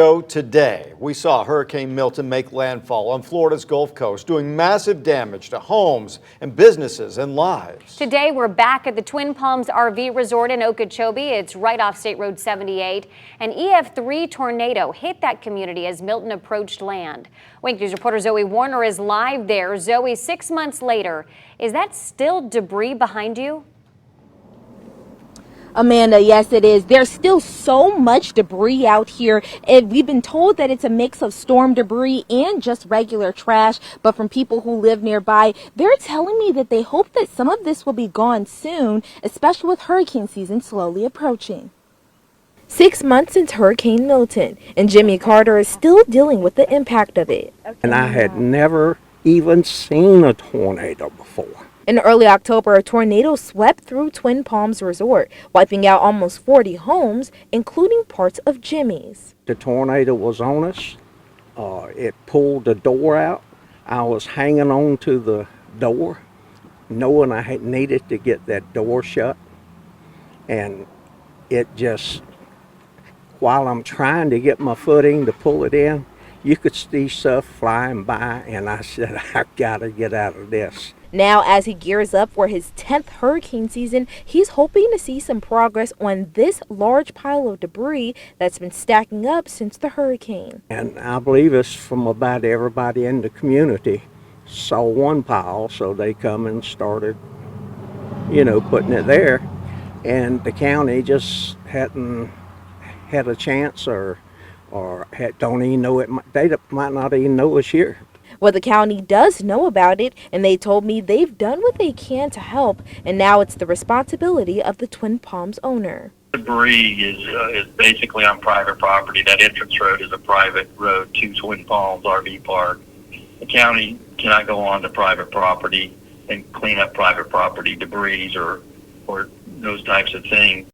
Today, we saw Hurricane Milton make landfall on Florida's Gulf Coast, doing massive damage to homes and businesses and lives. Today, we're back at the Twin Palms RV Resort in Okeechobee. It's right off State Road 78. An EF3 tornado hit that community as Milton approached land. Wink News reporter Zoe Warner is live there. Zoe, 6 months later, is that still debris behind you? Amanda, yes, it is. There's still so much debris out here. We've been told that it's a mix of storm debris and just regular trash. But from people who live nearby, they're telling me that they hope that some of this will be gone soon, especially with hurricane season slowly approaching. 6 months since Hurricane Milton, and Jimmy Carter is still dealing with the impact of it. And I had never even seen a tornado before. In early October, a tornado swept through Twin Palms Resort, wiping out almost 40 homes, including parts of Jimmy's. The tornado was on us. It pulled the door out. I was hanging on to the door, knowing I had needed to get that door shut. And it just, while I'm trying to get my footing to pull it in, you could see stuff flying by, and I said, I've got to get out of this. Now, as he gears up for his 10th hurricane season, he's hoping to see some progress on this large pile of debris that's been stacking up since the hurricane. And I believe it's from about everybody in the community saw one pile, so they come and started, putting it there. And the county just hadn't had a chance or don't even know it. They might not even know it's here. Well, the county does know about it, and they told me they've done what they can to help, and now it's the responsibility of the Twin Palms owner. Debris is basically on private property. That entrance road is a private road to Twin Palms RV Park. The county cannot go on to private property and clean up private property debris or those types of things.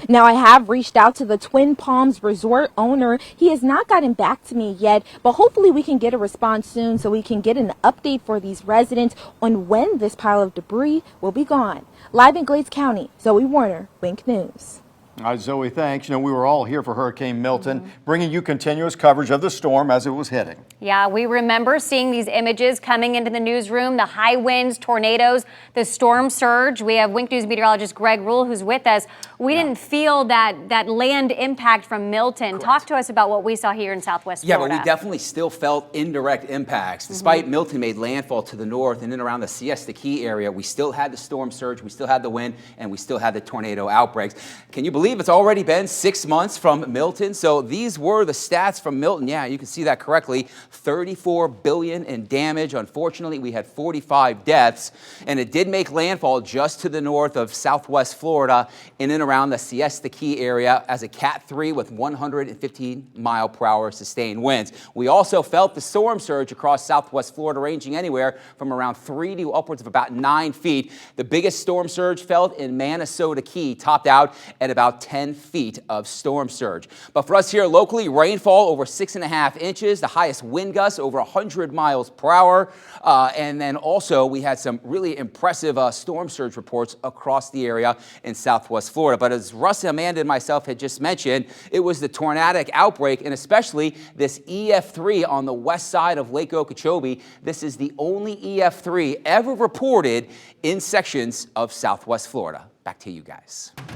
Now, I have reached out to the Twin Palms Resort owner. He has not gotten back to me yet, but hopefully we can get a response soon so we can get an update for these residents on when this pile of debris will be gone. Live in Glades County, Zoe Warner, Wink News. All right, Zoe, thanks. We were all here for Hurricane Milton, bringing you continuous coverage of the storm as it was hitting. Yeah, we remember seeing these images coming into the newsroom, the high winds, tornadoes, the storm surge. We have Wink News meteorologist Greg Rule who's with us. We didn't feel that land impact from Milton. Correct. Talk to us about what we saw here in Southwest Florida. Yeah, but we definitely still felt indirect impacts. Despite Milton made landfall to the north and in around the Siesta Key area, we still had the storm surge, we still had the wind, and we still had the tornado outbreaks. Can you believe it's already been 6 months from Milton? So these were the stats from Milton. Yeah, you can see that correctly. $34 billion in damage. Unfortunately, we had 45 deaths, and it did make landfall just to the north of Southwest Florida in and around the Siesta Key area as a Cat 3 with 115-mile-per-hour sustained winds. We also felt the storm surge across Southwest Florida, ranging anywhere from around 3 to upwards of about 9 feet. The biggest storm surge felt in Manasota Key, topped out at about 10 feet of storm surge. But for us here locally, rainfall over 6.5 inches, the highest wind gusts over 100 miles per hour. And then also we had some really impressive storm surge reports across the area in Southwest Florida. But as Russ, Amanda, and myself had just mentioned, it was the tornadic outbreak, and especially this EF3 on the west side of Lake Okeechobee. This is the only EF3 ever reported in sections of Southwest Florida. Back to you guys.